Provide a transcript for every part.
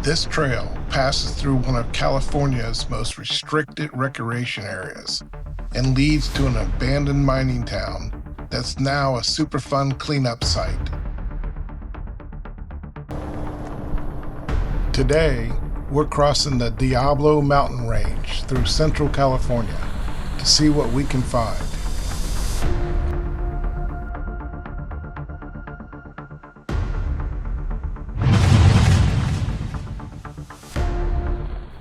This trail passes through one of California's most restricted recreation areas and leads to an abandoned mining town that's now a Superfund cleanup site. Today, we're crossing the Diablo mountain range through central California to see what we can find.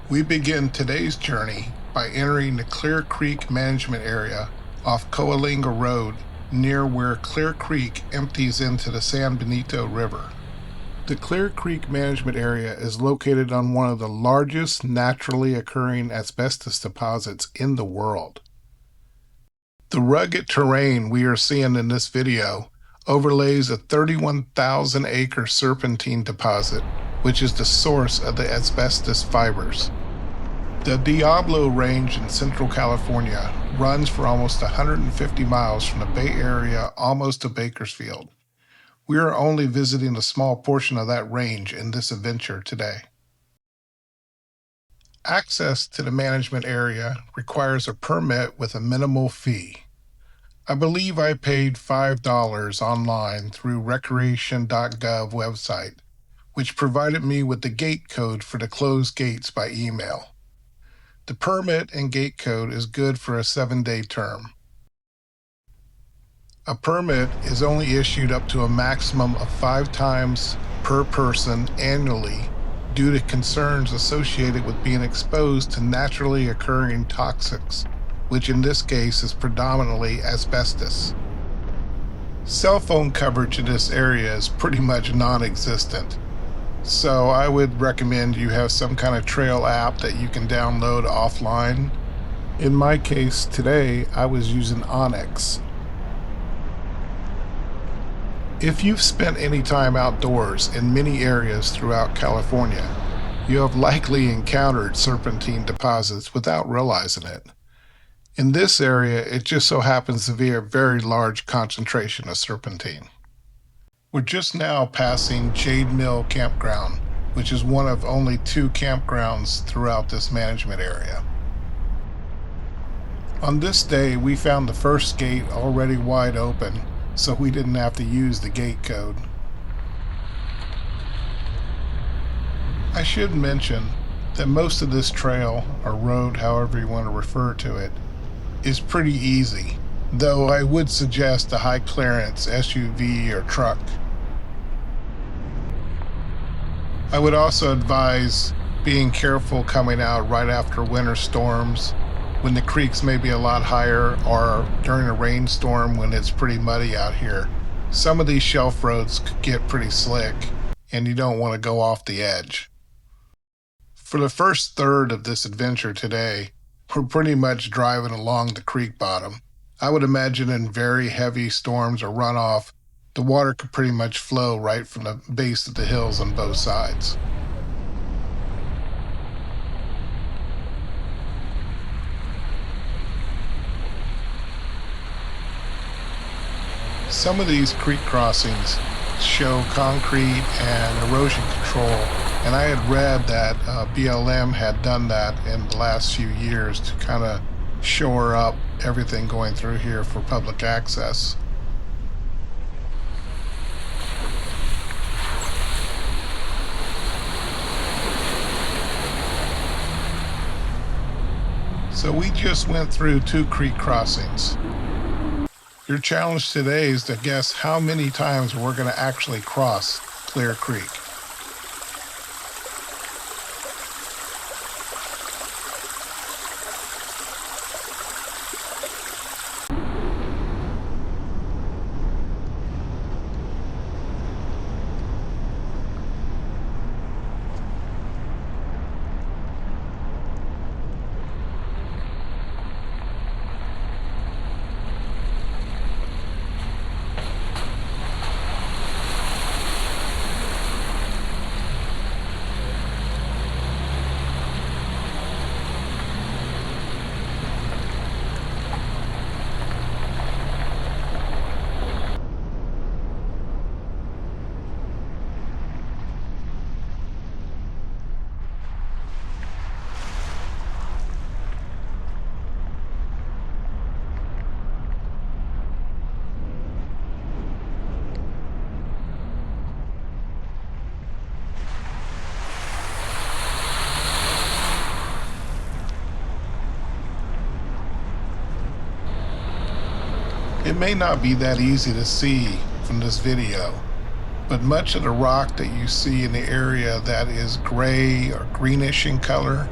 We begin today's journey by entering the Clear Creek Management Area off Coalinga Road, near where Clear Creek empties into the San Benito River. The Clear Creek Management Area is located on one of the largest naturally occurring asbestos deposits in the world. The rugged terrain we are seeing in this video overlays a 31,000-acre serpentine deposit, which is the source of the asbestos fibers. The Diablo Range in central California runs for almost 150 miles from the Bay Area almost to Bakersfield. We are only visiting a small portion of that range in this adventure today. Access to the management area requires a permit with a minimal fee. I believe I paid $5 online through recreation.gov website, which provided me with the gate code for the closed gates by email. The permit and gate code is good for a 7-day term. A permit is only issued up to a maximum of 5 times per person annually due to concerns associated with being exposed to naturally occurring toxics, which in this case is predominantly asbestos. Cell phone coverage in this area is pretty much non-existent. So I would recommend you have some kind of trail app that you can download offline. In my case today, I was using Onyx. If you've spent any time outdoors in many areas throughout California, you have likely encountered serpentine deposits without realizing it. In this area, it just so happens to be a very large concentration of serpentine. We're just now passing Jade Mill Campground, which is one of only 2 campgrounds throughout this management area. On this day, we found the first gate already wide open, so we didn't have to use the gate code. I should mention that most of this trail, or road, however you want to refer to it, is pretty easy, though I would suggest a high clearance SUV or truck. I would also advise being careful coming out right after winter storms, when the creeks may be a lot higher, or during a rainstorm when it's pretty muddy out here. Some of these shelf roads could get pretty slick, and you don't want to go off the edge. For the first third of this adventure today, we're pretty much driving along the creek bottom. I would imagine in very heavy storms or runoff, the water could pretty much flow right from the base of the hills on both sides. Some of these creek crossings show concrete and erosion control, and I had read that BLM had done that in the last few years to kind of shore up everything going through here for public access. So we just went through 2 creek crossings. Your challenge today is to guess how many times we're going to actually cross Clear Creek. It may not be that easy to see from this video, but much of the rock that you see in the area that is gray or greenish in color,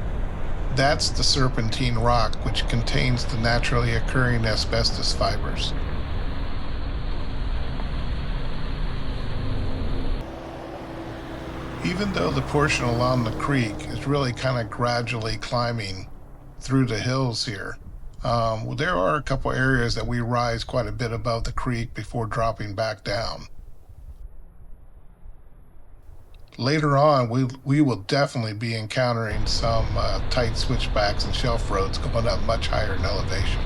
that's the serpentine rock, which contains the naturally occurring asbestos fibers. Even though the portion along the creek is really kind of gradually climbing through the hills here, there are a couple areas that we rise quite a bit above the creek before dropping back down. Later on, we will definitely be encountering some tight switchbacks and shelf roads going up much higher in elevation.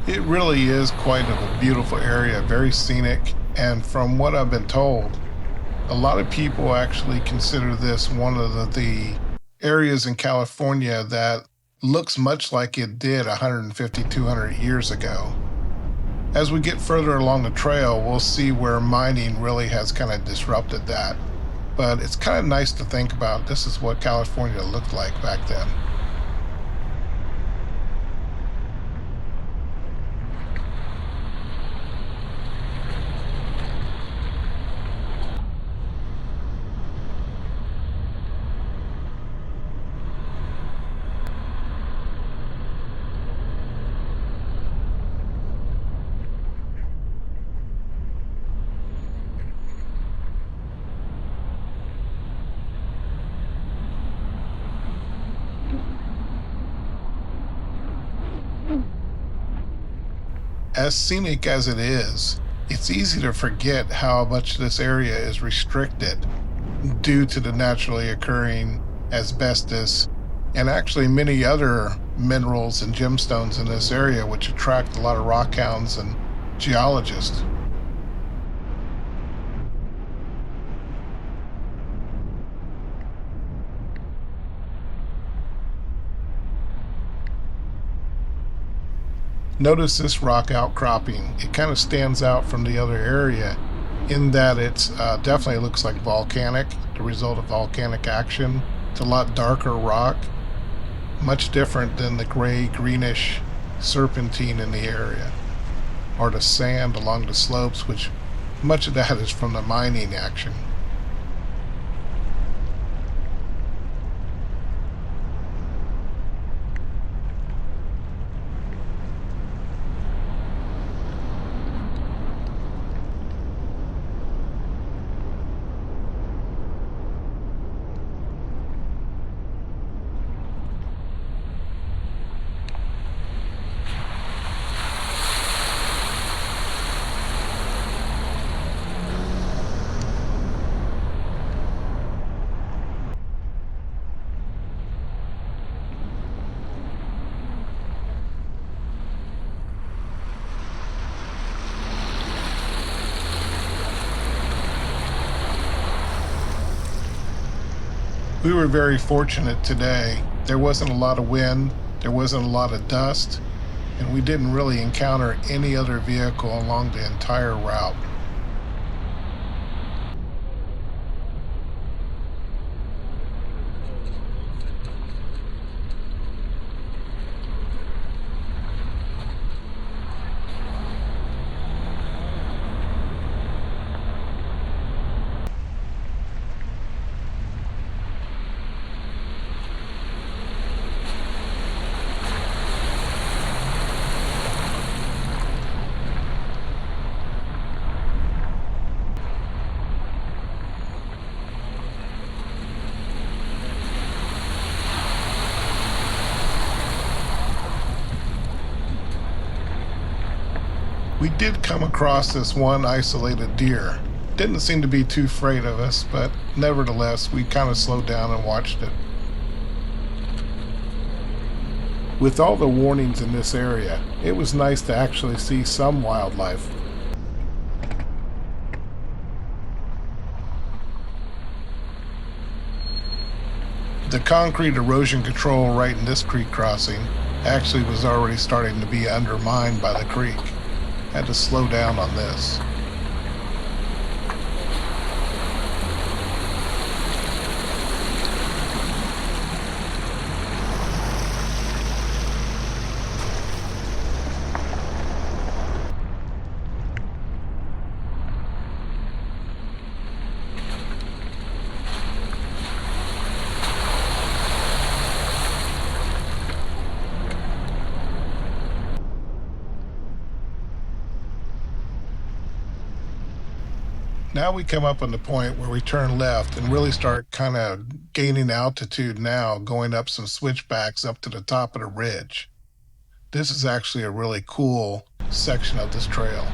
It really is quite a beautiful area, very scenic, and from what I've been told, a lot of people actually consider this one of the areas in California that looks much like it did 150, 200 years ago. As we get further along the trail, we'll see where mining really has kind of disrupted that. But it's kind of nice to think about this is what California looked like back then. As scenic as it is, it's easy to forget how much this area is restricted due to the naturally occurring asbestos and actually many other minerals and gemstones in this area, which attract a lot of rockhounds and geologists. Notice this rock outcropping. It kind of stands out from the other area in that it's definitely looks like volcanic, the result of volcanic action. It's a lot darker rock, much different than the gray, greenish serpentine in the area, or the sand along the slopes, which much of that is from the mining action. We were very fortunate today. There wasn't a lot of wind, there wasn't a lot of dust, and we didn't really encounter any other vehicle along the entire route. We did come across this one isolated deer. Didn't seem to be too afraid of us, but nevertheless, we kind of slowed down and watched it. With all the warnings in this area, it was nice to actually see some wildlife. The concrete erosion control right in this creek crossing actually was already starting to be undermined by the creek. Had to slow down on this. Now we come up on the point where we turn left and really start kind of gaining altitude now, going up some switchbacks up to the top of the ridge. This is actually a really cool section of this trail.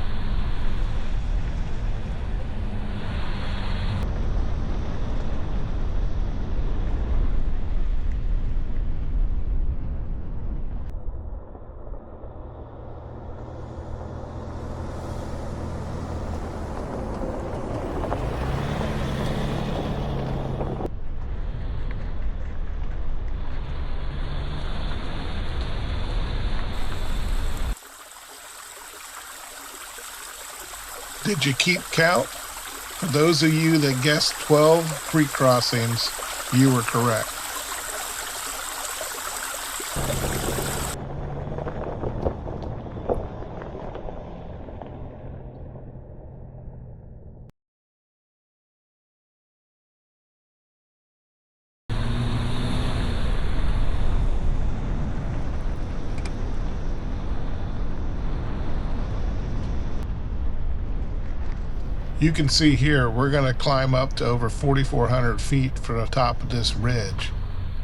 Did you keep count? For those of you that guessed 12 creek crossings, you were correct. You can see here we're going to climb up to over 4,400 feet from the top of this ridge,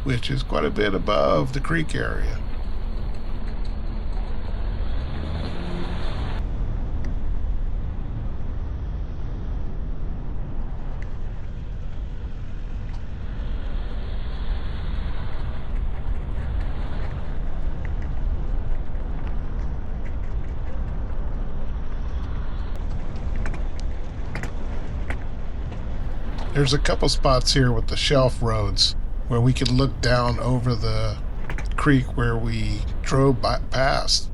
which is quite a bit above the creek area. There's a couple spots here with the shelf roads where we could look down over the creek where we drove past.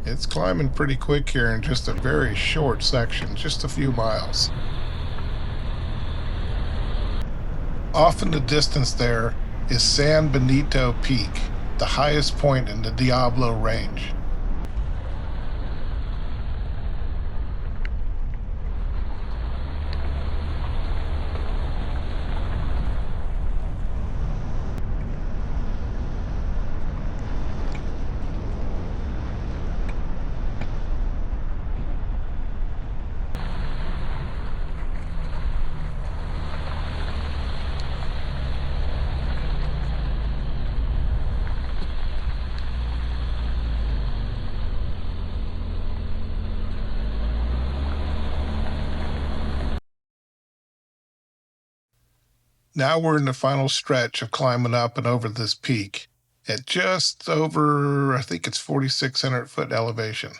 It's climbing pretty quick here in just a very short section, just a few miles. Off in the distance there is San Benito Peak, the highest point in the Diablo Range. Now we're in the final stretch of climbing up and over this peak at just over, I think it's 4,600 foot elevation.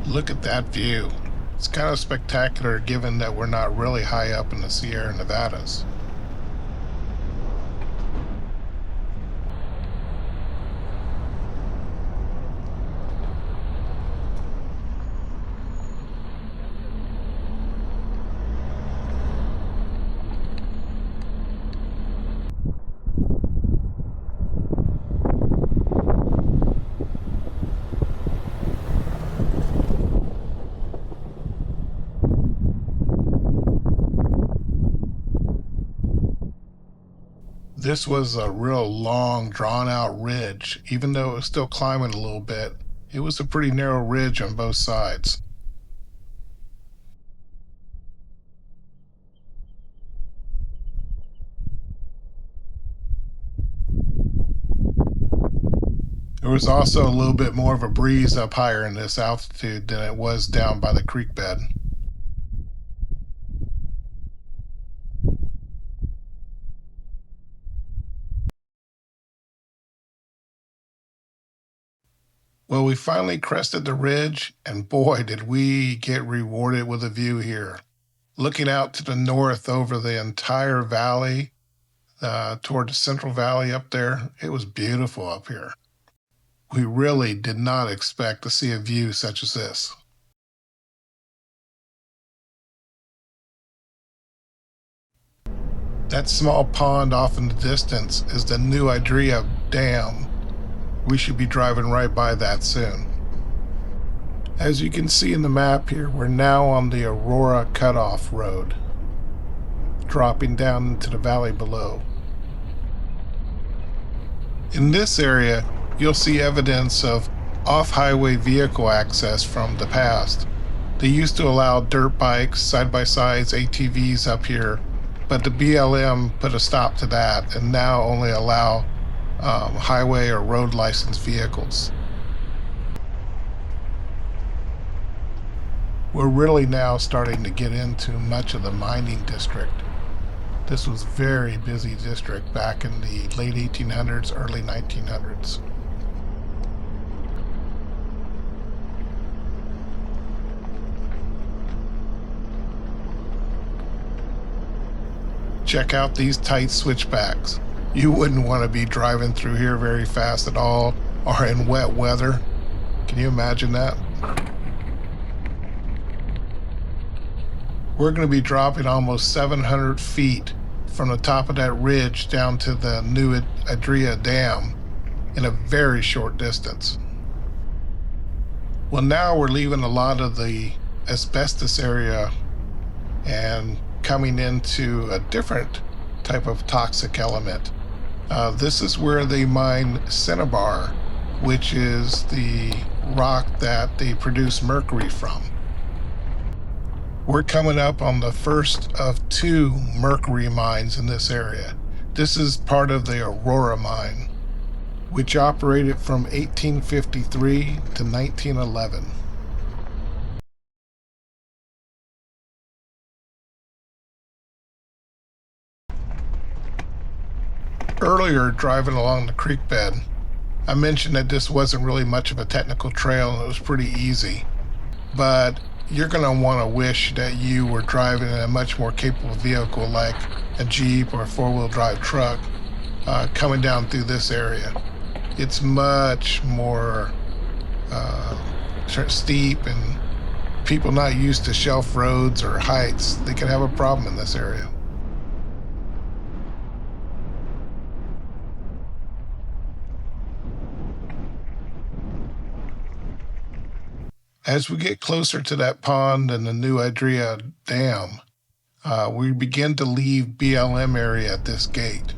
Look at that view. It's kind of spectacular given that we're not really high up in the Sierra Nevadas. This was a real long, drawn-out ridge. Even though it was still climbing a little bit, it was a pretty narrow ridge on both sides. There was also a little bit more of a breeze up higher in this altitude than it was down by the creek bed. Well, we finally crested the ridge, and boy, did we get rewarded with a view here. Looking out to the north over the entire valley, toward the Central Valley up there, it was beautiful up here. We really did not expect to see a view such as this. That small pond off in the distance is the new Idria Dam. We should be driving right by that soon. As you can see in the map here, we're now on the Aurora Cutoff Road, dropping down into the valley below. In this area, you'll see evidence of off-highway vehicle access from the past. They used to allow dirt bikes, side-by-sides, ATVs up here, but the BLM put a stop to that and now only allow highway or road licensed vehicles. We're really now starting to get into much of the mining district. This was a very busy district back in the late 1800s, early 1900s. Check out these tight switchbacks. You wouldn't want to be driving through here very fast at all or in wet weather. Can you imagine that? We're going to be dropping almost 700 feet from the top of that ridge down to the new Idria Dam in a very short distance. Well, now we're leaving a lot of the asbestos area and coming into a different type of toxic element. This is where they mine cinnabar, which is the rock that they produce mercury from. We're coming up on the first of 2 mercury mines in this area. This is part of the Aurora mine, which operated from 1853 to 1911. Earlier, driving along the creek bed, I mentioned that this wasn't really much of a technical trail and it was pretty easy. But you're going to want to wish that you were driving in a much more capable vehicle like a Jeep or a 4-wheel drive truck coming down through this area. It's much more steep, and people not used to shelf roads or heights, they could have a problem in this area. As we get closer to that pond and the new Idria Dam, we begin to leave BLM area at this gate.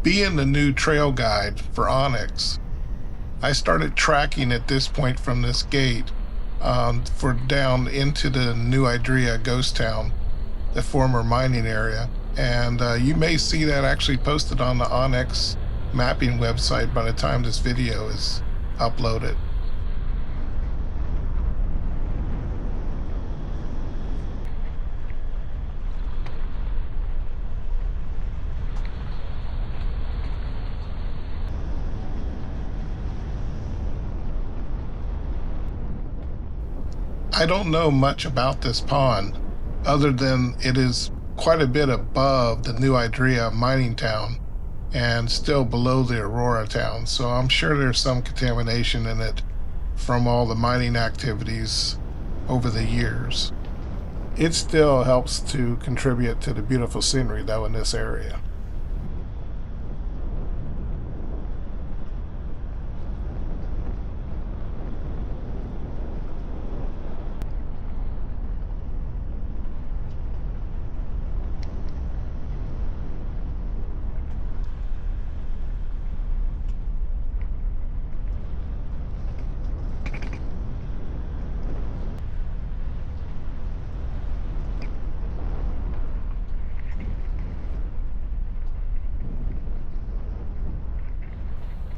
Being the new trail guide for Onyx, I started tracking at this point from this gate for down into the new Idria ghost town, the former mining area. And you may see that actually posted on the Onyx mapping website by the time this video is uploaded. I don't know much about this pond, other than it is quite a bit above the new Idria mining town and still below the Aurora town, so I'm sure there's some contamination in it from all the mining activities over the years. It still helps to contribute to the beautiful scenery, though, in this area.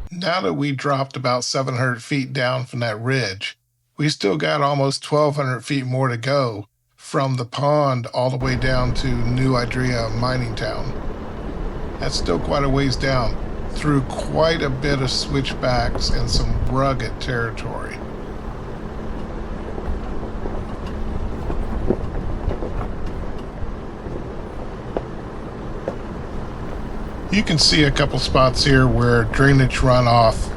Now that we dropped about 700 feet down from that ridge, we still got almost 1,200 feet more to go from the pond all the way down to New Idria mining town. That's still quite a ways down. through quite a bit of switchbacks and some rugged territory. You can see a couple spots here where drainage runoff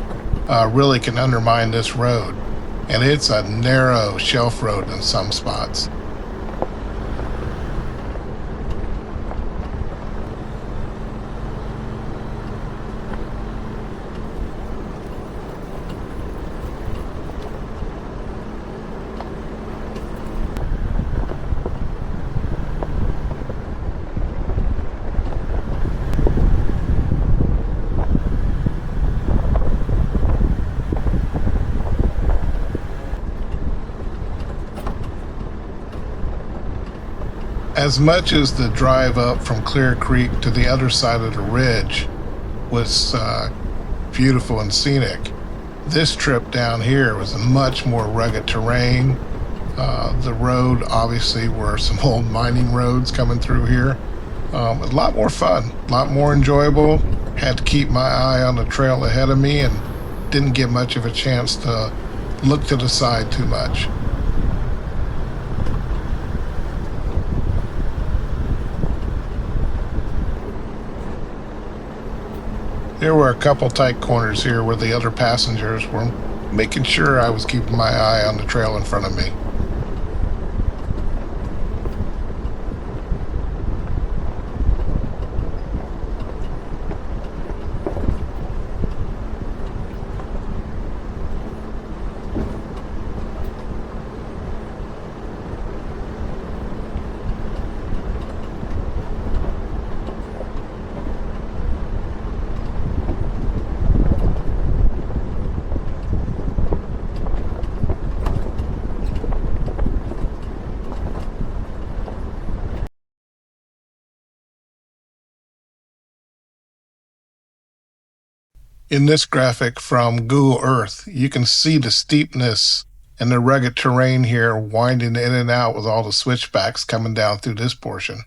really can undermine this road, and it's a narrow shelf road in some spots. As much as the drive up from Clear Creek to the other side of the ridge was beautiful and scenic, this trip down here was a much more rugged terrain. The road obviously were some old mining roads coming through here. A lot more fun, a lot more enjoyable. Had to keep my eye on the trail ahead of me and didn't get much of a chance to look to the side too much. There were a couple tight corners here where the other passengers were making sure I was keeping my eye on the trail in front of me. In this graphic from Google Earth, you can see the steepness and the rugged terrain here winding in and out with all the switchbacks coming down through this portion.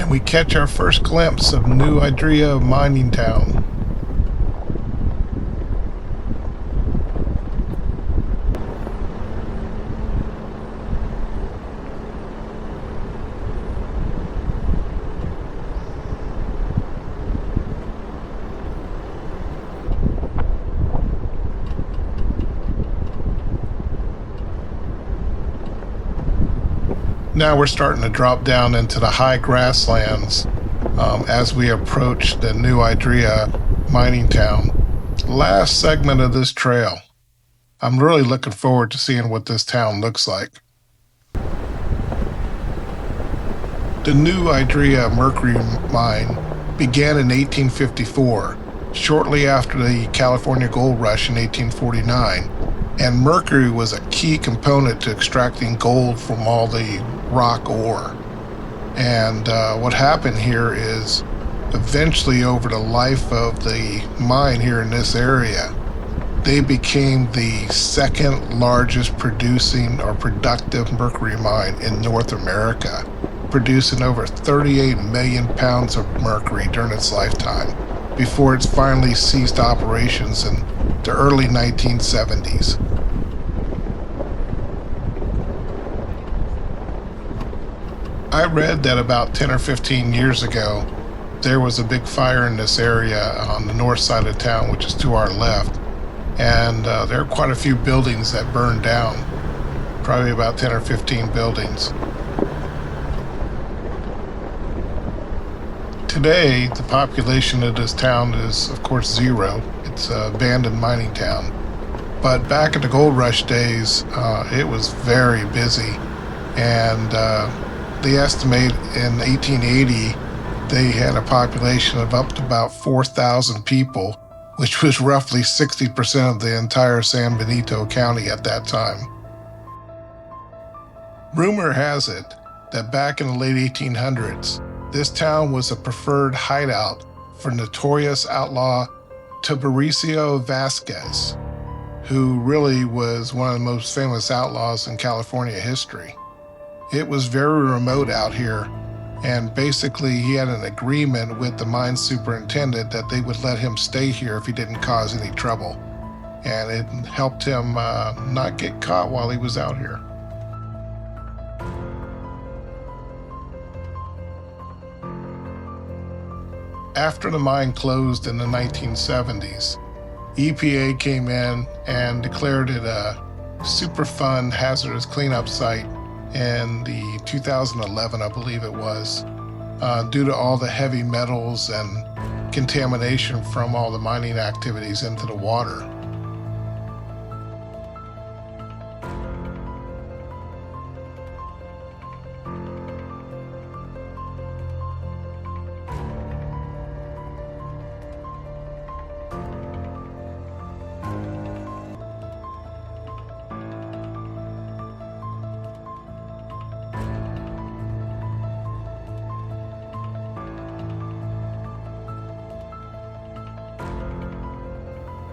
And we catch our first glimpse of New Idria mining town. Now we're starting to drop down into the high grasslands as we approach the New Idria mining town. Last segment of this trail. I'm really looking forward to seeing what this town looks like. The New Idria mercury mine began in 1854, shortly after the California gold rush in 1849. And mercury was a key component to extracting gold from all the rock ore. And what happened here is eventually over the life of the mine here in this area, they became the second largest producing or productive mercury mine in North America, producing over 38 million pounds of mercury during its lifetime before it's finally ceased operations in the early 1970s. I read that about 10 or 15 years ago, there was a big fire in this area on the north side of town, which is to our left. And there are quite a few buildings that burned down, probably about 10 or 15 buildings. Today, the population of this town is, of course, zero. It's an abandoned mining town. But back in the gold rush days, it was very busy. And they estimate in 1880 They had a population of up to about 4,000 people, which was roughly 60% of the entire San Benito County at that time. Rumor has it that back in the late 1800s, this town was a preferred hideout for notorious outlaw Tibericio Vasquez, who really was one of the most famous outlaws in California history. It was very remote out here, and basically he had an agreement with the mine superintendent that they would let him stay here if he didn't cause any trouble. And it helped him not get caught while he was out here. After the mine closed in the 1970s, EPA came in and declared it a Superfund hazardous cleanup site in the 2011, I believe it was, due to all the heavy metals and contamination from all the mining activities into the water.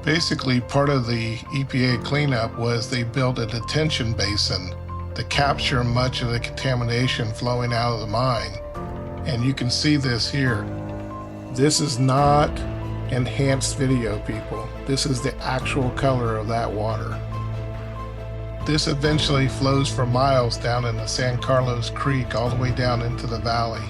Basically, part of the EPA cleanup was they built a detention basin to capture much of the contamination flowing out of the mine. And you can see this here. This is not enhanced video, people. This is the actual color of that water. This eventually flows for miles down into San Carlos Creek all the way down into the valley.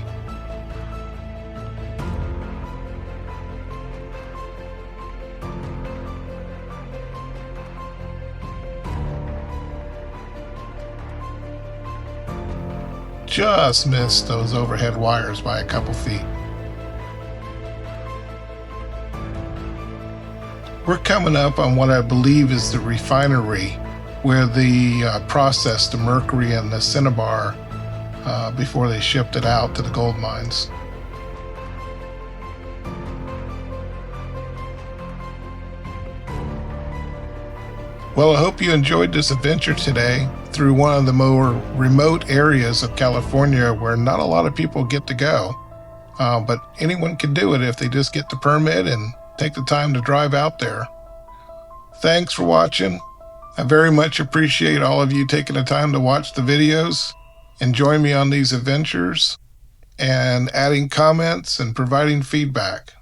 Just missed those overhead wires by a couple feet. We're coming up on what I believe is the refinery where they processed the mercury and the cinnabar before they shipped it out to the gold mines. Well, I hope you enjoyed this adventure today through one of the more remote areas of California where not a lot of people get to go. But anyone can do it if they just get the permit and take the time to drive out there. Thanks for watching. I very much appreciate all of you taking the time to watch the videos and join me on these adventures and adding comments and providing feedback.